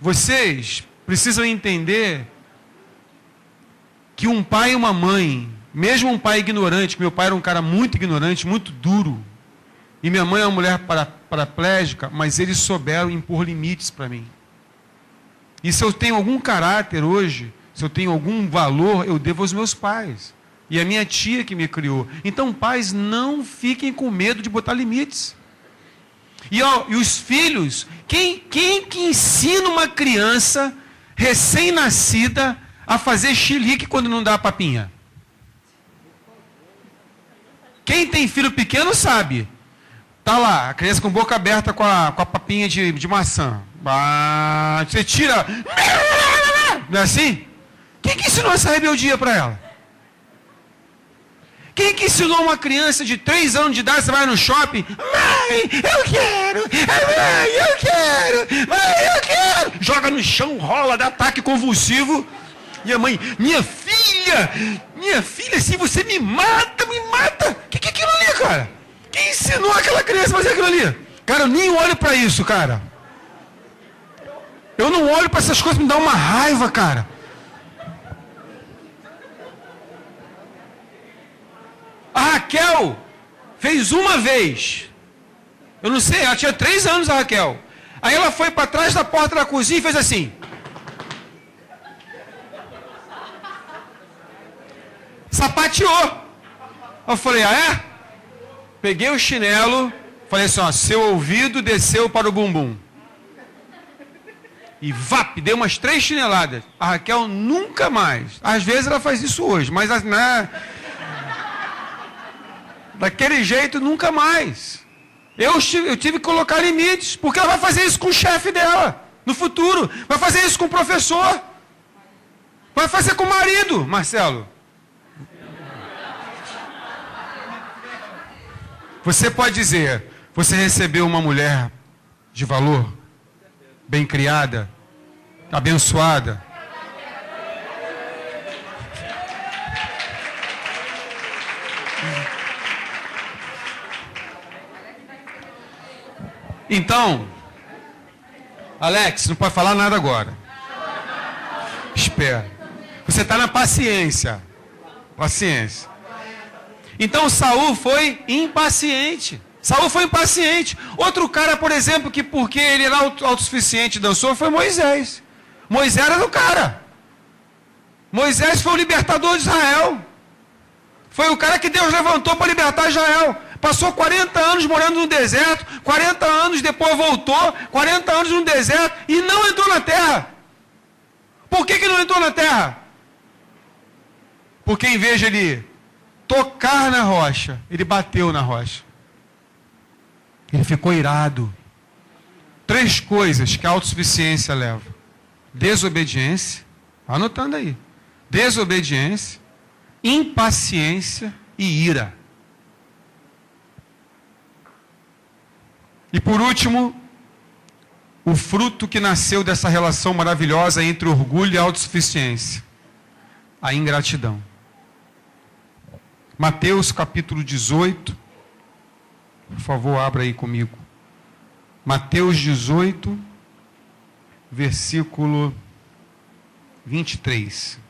Vocês precisam entender que um pai e uma mãe, mesmo um pai ignorante, que meu pai era um cara muito ignorante, muito duro, e minha mãe é uma mulher paraplégica, mas eles souberam impor limites para mim. E se eu tenho algum caráter hoje, se eu tenho algum valor, eu devo aos meus pais. E a minha tia que me criou. Então, pais, não fiquem com medo de botar limites. E os filhos, quem que ensina uma criança recém-nascida a fazer chilique quando não dá a papinha? Quem tem filho pequeno sabe. Tá lá, a criança com boca aberta com a papinha de maçã. Você tira. Não é assim? Quem que ensinou essa rebeldia para ela? Quem que ensinou uma criança de 3 anos de idade, você vai no shopping, mãe, eu quero, mãe, eu quero, mãe, eu quero. Joga no chão, rola, dá ataque convulsivo. E a mãe, minha filha, se você me mata. O que é aquilo ali, cara? Quem ensinou aquela criança a fazer aquilo ali? Cara, eu nem olho para isso, cara. Eu não olho para essas coisas, me dá uma raiva, cara. A Raquel fez uma vez. Eu não sei, ela tinha 3 anos, a Raquel. Aí ela foi para trás da porta da cozinha e fez assim. Sapateou. Eu falei, ah é? Peguei o chinelo, falei assim, ó, seu ouvido desceu para o bumbum. E vap, deu umas 3 chineladas. A Raquel nunca mais. Às vezes ela faz isso hoje, mas daquele jeito nunca mais. Eu tive que colocar limites, porque ela vai fazer isso com o chefe dela, no futuro. Vai fazer isso com o professor. Vai fazer com o marido, Marcelo. Você pode dizer, você recebeu uma mulher de valor, bem criada, abençoada. Então, Alex, não pode falar nada agora. Espera. Você está na paciência. Paciência. Então Saul foi impaciente. Saul foi impaciente. Outro cara, por exemplo, que porque ele era autossuficiente dançou, foi Moisés. Moisés era o cara. Moisés foi o libertador de Israel. Foi o cara que Deus levantou para libertar Israel. Passou 40 anos morando no deserto, 40 anos depois voltou, 40 anos no deserto e não entrou na terra. Por que não entrou na terra? Porque em vez de ele tocar na rocha, ele bateu na rocha. Ele ficou irado. 3 coisas que a autossuficiência leva. Desobediência, anotando aí. Desobediência, impaciência e ira. E por último, o fruto que nasceu dessa relação maravilhosa entre orgulho e autossuficiência. A ingratidão. Mateus capítulo 18. Por favor, abra aí comigo. Mateus 18, versículo 23.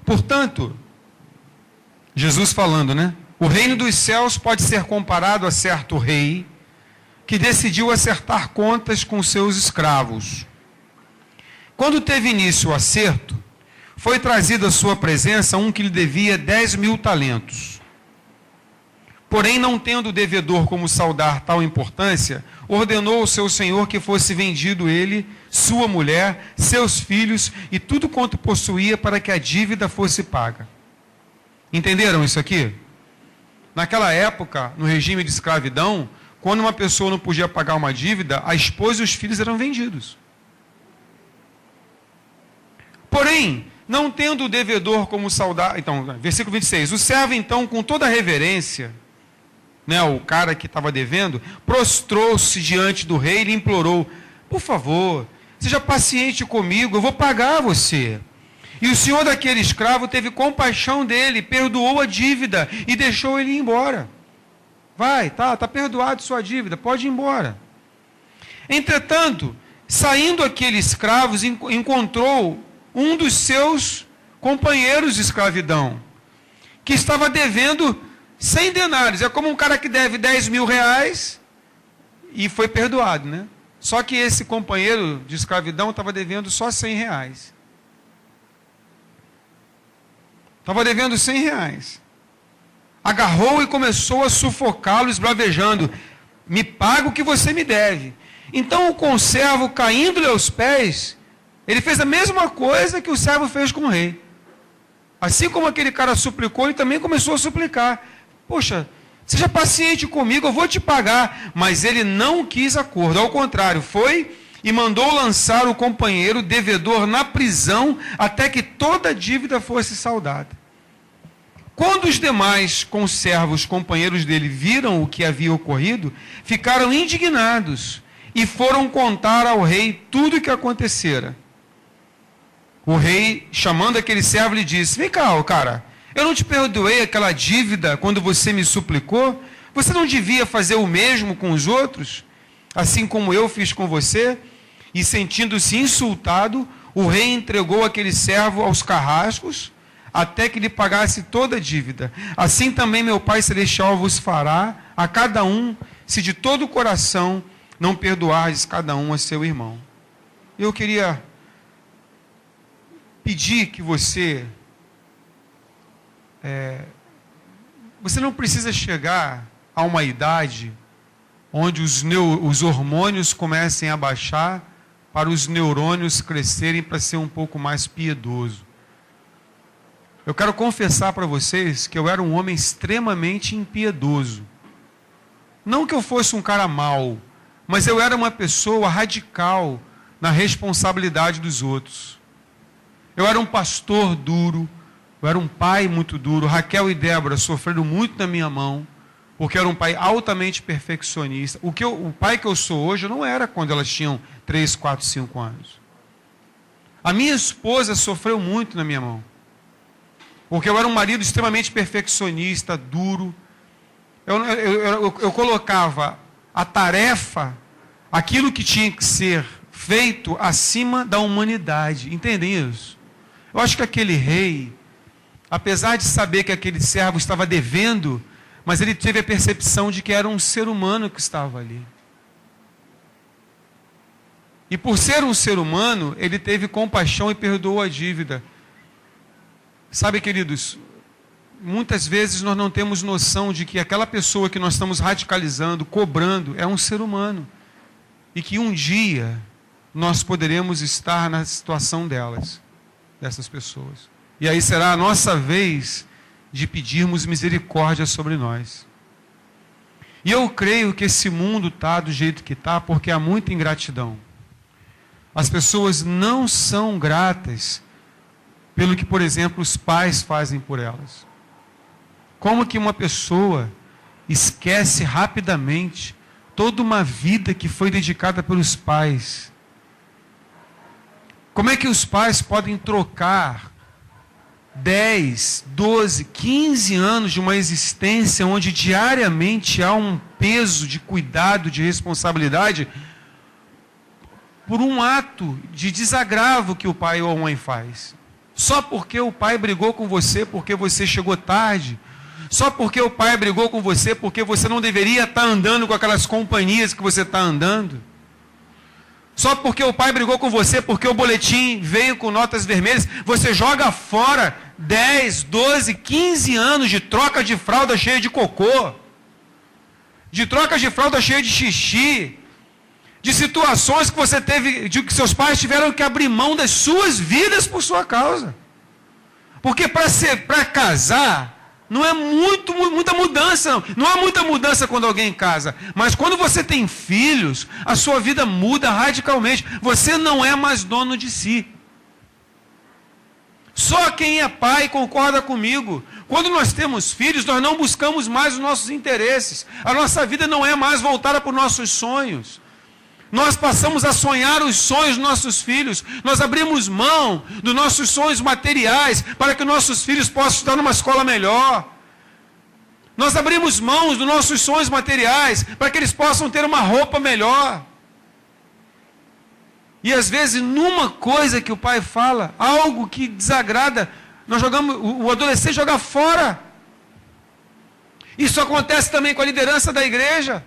Portanto, Jesus falando, né? O reino dos céus pode ser comparado a certo rei que decidiu acertar contas com seus escravos. Quando teve início o acerto, foi trazido à sua presença um que lhe devia 10.000 talentos. Porém, não tendo o devedor como saudar tal importância, ordenou ao seu senhor que fosse vendido ele, sua mulher, seus filhos e tudo quanto possuía para que a dívida fosse paga. Entenderam isso aqui? Naquela época, no regime de escravidão, quando uma pessoa não podia pagar uma dívida, a esposa e os filhos eram vendidos. Porém, não tendo o devedor como saudar... Então, versículo 26. O servo, então, com toda a reverência, né, o cara que estava devendo, prostrou-se diante do rei e lhe implorou, por favor, seja paciente comigo, eu vou pagar você. E o senhor daquele escravo teve compaixão dele, perdoou a dívida e deixou ele ir embora. Vai, tá perdoado sua dívida, pode ir embora. Entretanto, saindo aquele escravo, encontrou um dos seus companheiros de escravidão, que estava devendo 100 denários. É como um cara que deve 10.000 reais e foi perdoado, né? Só que esse companheiro de escravidão estava devendo só 100 reais. Estava devendo 100 reais. Agarrou e começou a sufocá-lo, esbravejando, me paga o que você me deve. Então o conservo, caindo-lhe aos pés, ele fez a mesma coisa que o servo fez com o rei. Assim como aquele cara suplicou, ele também começou a suplicar. Poxa, seja paciente comigo, eu vou te pagar. Mas ele não quis acordo, ao contrário, foi e mandou lançar o companheiro devedor na prisão até que toda a dívida fosse saldada. Quando os demais conservos, companheiros dele, viram o que havia ocorrido, ficaram indignados e foram contar ao rei tudo o que acontecera. O rei, chamando aquele servo, lhe disse: vem cá, ô cara, eu não te perdoei aquela dívida quando você me suplicou? Você não devia fazer o mesmo com os outros, assim como eu fiz com você? E sentindo-se insultado, o rei entregou aquele servo aos carrascos, até que lhe pagasse toda a dívida. Assim também meu Pai Celestial vos fará a cada um, se de todo o coração não perdoardes cada um a seu irmão. Eu queria pedir que você não precisa chegar a uma idade onde os hormônios comecem a baixar para os neurônios crescerem para ser um pouco mais piedoso. Eu quero confessar para vocês que eu era um homem extremamente impiedoso. Não que eu fosse um cara mau, mas eu era uma pessoa radical na responsabilidade dos outros. Eu era um pastor duro, eu era um pai muito duro. Raquel e Débora sofreram muito na minha mão, porque eu era um pai altamente perfeccionista. O pai que eu sou hoje, eu não era quando elas tinham 3, 4, 5 anos. A minha esposa sofreu muito na minha mão, porque eu era um marido extremamente perfeccionista, duro. Eu colocava a tarefa, aquilo que tinha que ser feito, acima da humanidade. Entendem isso? Eu acho que aquele rei, apesar de saber que aquele servo estava devendo, mas ele teve a percepção de que era um ser humano que estava ali. E por ser um ser humano, ele teve compaixão e perdoou a dívida. Sabe, queridos, muitas vezes nós não temos noção de que aquela pessoa que nós estamos radicalizando, cobrando, é um ser humano. E que um dia nós poderemos estar na situação dessas pessoas. E aí será a nossa vez de pedirmos misericórdia sobre nós. E eu creio que esse mundo está do jeito que está porque há muita ingratidão. As pessoas não são gratas pelo que, por exemplo, os pais fazem por elas. Como que uma pessoa esquece rapidamente toda uma vida que foi dedicada pelos pais? Como é que os pais podem trocar 10, 12, 15 anos de uma existência onde diariamente há um peso de cuidado, de responsabilidade, por um ato de desagravo que o pai ou a mãe faz? Só porque o pai brigou com você porque você chegou tarde? Só porque o pai brigou com você porque você não deveria estar andando com aquelas companhias que você está andando? Só porque o pai brigou com você porque o boletim veio com notas vermelhas, você joga fora 10, 12, 15 anos de troca de fralda cheia de cocô, de troca de fralda cheia de xixi, de situações que você teve, de que seus pais tiveram que abrir mão das suas vidas por sua causa. Porque para casar, não é muita mudança, não há muita mudança quando alguém casa. Mas quando você tem filhos, a sua vida muda radicalmente. Você não é mais dono de si. Só quem é pai concorda comigo. Quando nós temos filhos, nós não buscamos mais os nossos interesses. A nossa vida não é mais voltada para os nossos sonhos. Nós passamos a sonhar os sonhos dos nossos filhos. Nós abrimos mão dos nossos sonhos materiais para que nossos filhos possam estudar numa escola melhor. Nós abrimos mão dos nossos sonhos materiais para que eles possam ter uma roupa melhor. E às vezes, numa coisa que o pai fala, algo que desagrada, nós jogamos, o adolescente joga fora. Isso acontece também com a liderança da igreja.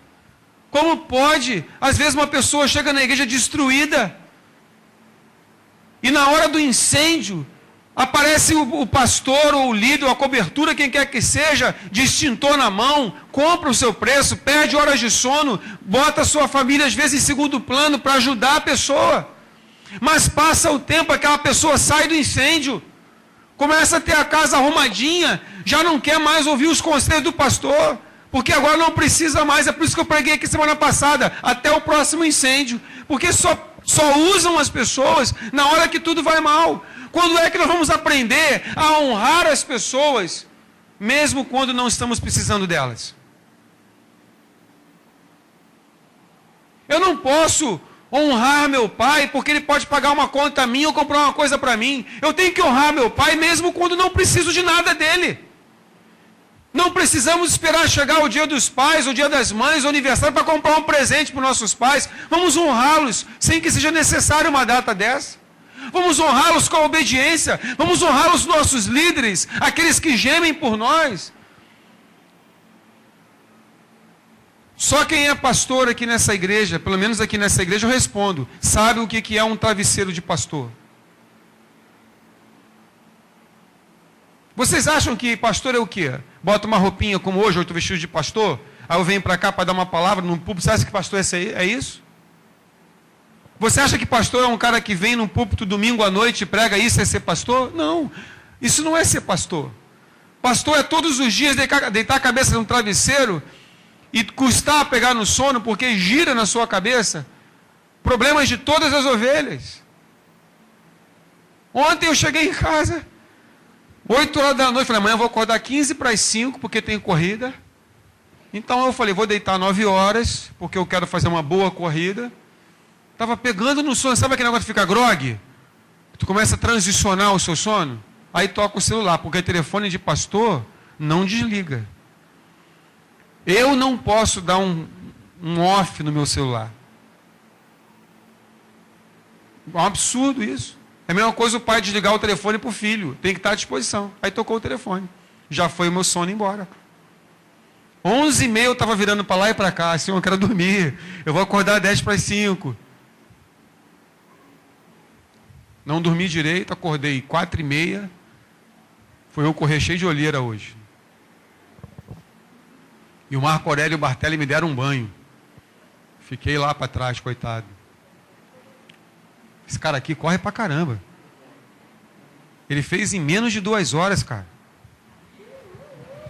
Como pode, às vezes uma pessoa chega na igreja destruída, e na hora do incêndio, aparece o pastor ou o líder, ou a cobertura, quem quer que seja, de extintor na mão, compra o seu preço, perde horas de sono, bota a sua família às vezes em segundo plano para ajudar a pessoa. Mas passa o tempo, aquela pessoa sai do incêndio, começa a ter a casa arrumadinha, já não quer mais ouvir os conselhos do pastor, porque agora não precisa mais. É por isso que eu preguei aqui semana passada, até o próximo incêndio, porque só usam as pessoas na hora que tudo vai mal. Quando é que nós vamos aprender a honrar as pessoas, mesmo quando não estamos precisando delas? Eu não posso honrar meu pai, porque ele pode pagar uma conta minha ou comprar uma coisa para mim. Eu tenho que honrar meu pai mesmo quando não preciso de nada dele. Não precisamos esperar chegar o dia dos pais, o dia das mães, o aniversário para comprar um presente para os nossos pais. Vamos honrá-los sem que seja necessário uma data dessa. Vamos honrá-los com a obediência. Vamos honrar os nossos líderes, aqueles que gemem por nós. Só quem é pastor aqui nessa igreja, pelo menos aqui nessa igreja eu respondo, sabe o que é um travesseiro de pastor. Vocês acham que pastor é o quê? Bota uma roupinha como hoje, eu estou vestido de pastor, aí eu venho para cá para dar uma palavra no púlpito, você acha que pastor é isso? Você acha que pastor é um cara que vem no púlpito domingo à noite e prega isso é ser pastor? Não, isso não é ser pastor. Pastor é todos os dias deitar a cabeça num travesseiro e custar a pegar no sono, porque gira na sua cabeça problemas de todas as ovelhas. Ontem eu cheguei em casa, 8 horas da noite, falei, amanhã eu vou acordar 15 para as 5, porque tem corrida. Então eu falei, vou deitar 9 horas, porque eu quero fazer uma boa corrida. Estava pegando no sono, sabe aquele negócio de ficar grogue? Tu começa a transicionar o seu sono, aí toca o celular, porque telefone de pastor não desliga. Eu não posso dar um off no meu celular. É um absurdo isso. É a mesma coisa o pai desligar o telefone para o filho. Tem que estar à disposição. Aí tocou o telefone. Já foi o meu sono embora. 11h30 eu estava virando para lá e para cá. Assim, eu quero dormir. Eu vou acordar 10 para as 5. Não dormi direito, acordei 4h30. Foi eu correr cheio de olheira hoje. E o Marco Aurélio e o Bartelli me deram um banho. Fiquei lá para trás, coitado. Esse cara aqui corre pra caramba. Ele fez em menos de 2 horas, cara.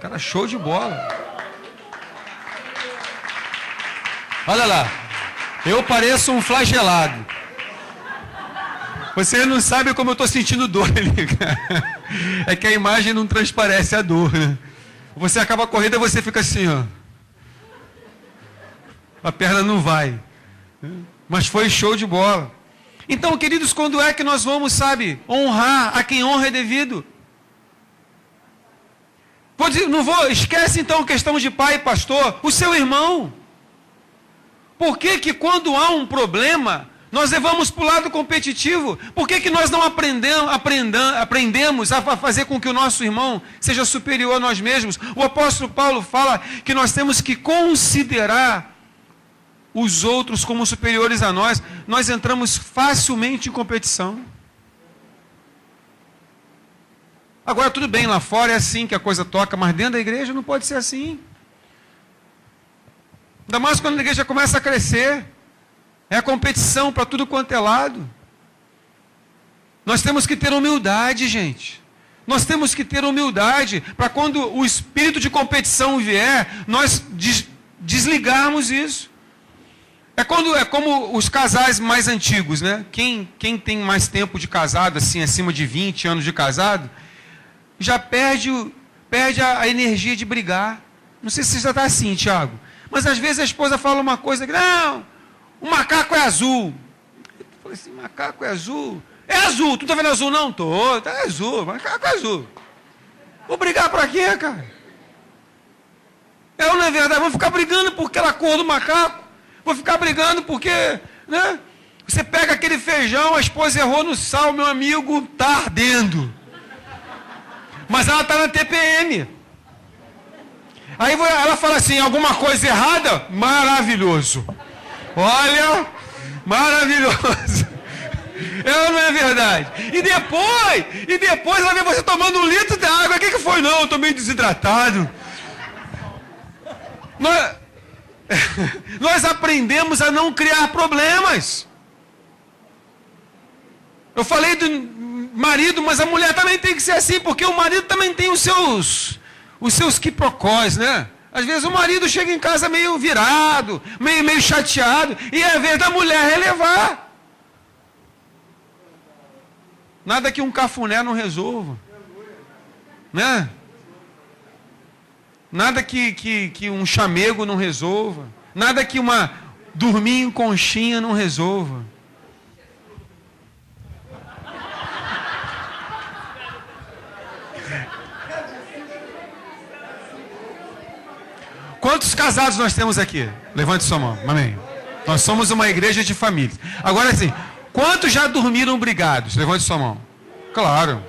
Cara, show de bola. Olha lá. Eu pareço um flagelado. Você não sabe como eu estou sentindo dor ali, cara. É que a imagem não transparece a dor, né? Você acaba a corrida e você fica assim, ó. A perna não vai. Mas foi show de bola. Então, queridos, quando é que nós vamos, sabe, honrar a quem honra é devido? Esquece então a questão de pai e pastor, o seu irmão. Por que quando há um problema, nós levamos para o lado competitivo? Por que nós não aprendemos a fazer com que o nosso irmão seja superior a nós mesmos? O apóstolo Paulo fala que nós temos que considerar os outros como superiores a nós. Nós entramos facilmente em competição. Agora tudo bem, lá fora é assim que a coisa toca, mas dentro da igreja não pode ser assim. Ainda mais quando a igreja começa a crescer. É a competição para tudo quanto é lado. Nós temos que ter humildade, gente. Nós temos que ter humildade para quando o espírito de competição vier, nós desligarmos isso. É como os casais mais antigos, né? Quem tem mais tempo de casado, assim, acima de 20 anos de casado, já perde a energia de brigar. Não sei se você já está assim, Tiago. Mas às vezes a esposa fala uma coisa, não, o macaco é azul. Eu falei assim, macaco é azul? É azul, tu tá vendo azul? Não, tô, tá azul, macaco é azul. Vou brigar pra quê, cara? Não é verdade, vamos ficar brigando por aquela cor do macaco. Vou ficar brigando porque, né? Você pega aquele feijão, a esposa errou no sal, meu amigo, tá ardendo. Mas ela tá na TPM. Aí ela fala assim, alguma coisa errada? Maravilhoso. Olha, maravilhoso. Não é verdade? E depois ela vê você tomando 1 litro de água. O que foi? Não, eu tô meio desidratado. Nós aprendemos a não criar problemas. Eu falei do marido, mas a mulher também tem que ser assim, porque o marido também tem os seus quiprocós, né? Às vezes o marido chega em casa meio virado, meio chateado, e é a vez da mulher relevar. Nada que um cafuné não resolva. Né? Nada que um chamego não resolva. Nada que dormir em conchinha não resolva. Quantos casados nós temos aqui? Levante sua mão. Amém. Nós somos uma igreja de família. Agora sim, quantos já dormiram brigados? Levante sua mão. Claro.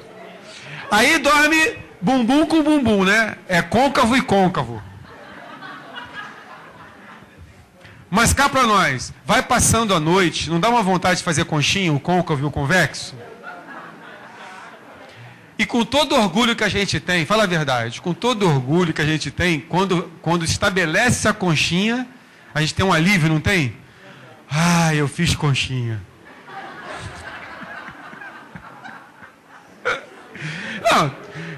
Aí dorme bumbum com bumbum, né? É côncavo e côncavo. Mas cá para nós, vai passando a noite, não dá uma vontade de fazer conchinha, o côncavo e o convexo? E com todo orgulho que a gente tem, fala a verdade, com todo orgulho que a gente tem, quando estabelece a conchinha, a gente tem um alívio, não tem? Ah, eu fiz conchinha. Não,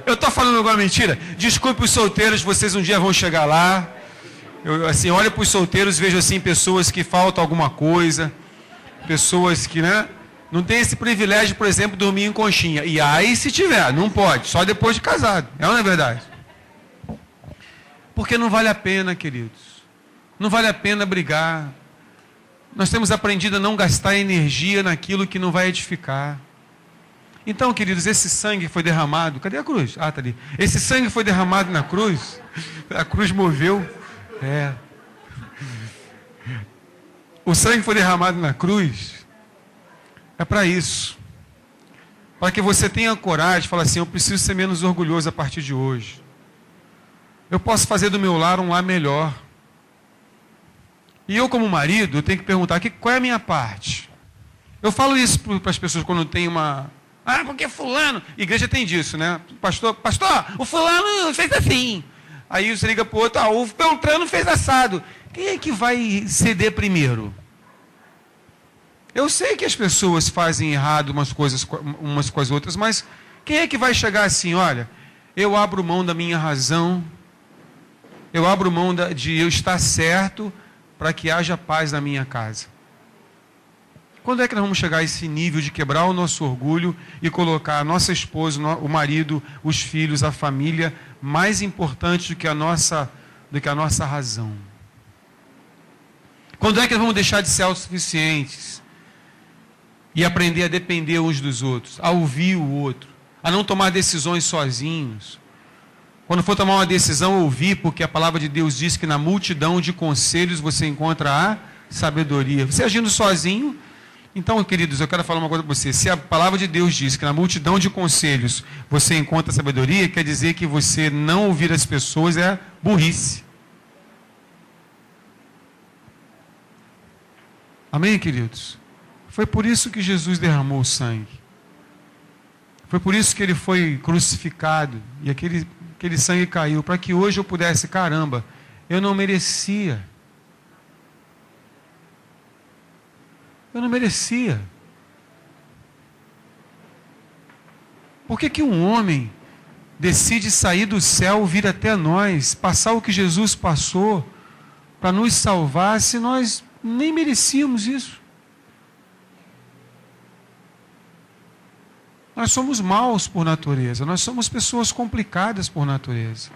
eu estou falando alguma mentira. Desculpe os solteiros, vocês um dia vão chegar lá. Eu assim, olho para os solteiros e vejo assim, pessoas que faltam alguma coisa, pessoas que, né? Não tem esse privilégio, por exemplo, de dormir em conchinha. E aí, se tiver, não pode, só depois de casado. É ou não é verdade? Porque não vale a pena, queridos. Não vale a pena brigar. Nós temos aprendido a não gastar energia naquilo que não vai edificar. Então, queridos, esse sangue foi derramado. Cadê a cruz? Ah, está ali. Esse sangue foi derramado na cruz. A cruz moveu. O sangue foi derramado na cruz. É para isso. Para que você tenha coragem de falar assim, eu preciso ser menos orgulhoso a partir de hoje. Eu posso fazer do meu lar um lar melhor. E eu, como marido, eu tenho que perguntar, qual é a minha parte? Eu falo isso para as pessoas quando tem uma... Ah, porque fulano... Igreja tem disso, né? Pastor, o fulano fez assim. Aí você liga para o outro, o Beltrano fez assado. Quem é que vai ceder primeiro? Eu sei que as pessoas fazem errado umas coisas umas com as outras, mas quem é que vai chegar assim, olha, eu abro mão da minha razão, eu abro mão de eu estar certo para que haja paz na minha casa? Quando é que nós vamos chegar a esse nível de quebrar o nosso orgulho e colocar a nossa esposa, o marido, os filhos, a família mais importante do que a nossa razão? Quando é que nós vamos deixar de ser autossuficientes e aprender a depender uns dos outros, a ouvir o outro, a não tomar decisões sozinhos? Quando for tomar uma decisão, ouvir, porque a palavra de Deus diz que na multidão de conselhos você encontra a sabedoria. Você agindo sozinho... Então, queridos, eu quero falar uma coisa para você. Se a palavra de Deus diz que na multidão de conselhos você encontra sabedoria, quer dizer que você não ouvir as pessoas é burrice. Amém, queridos? Foi por isso que Jesus derramou o sangue. Foi por isso que ele foi crucificado e aquele sangue caiu, para que hoje eu pudesse, caramba, eu não merecia. Eu não merecia. Por que um homem decide sair do céu, vir até nós, passar o que Jesus passou, para nos salvar, se nós nem merecíamos isso? Nós somos maus por natureza, nós somos pessoas complicadas por natureza.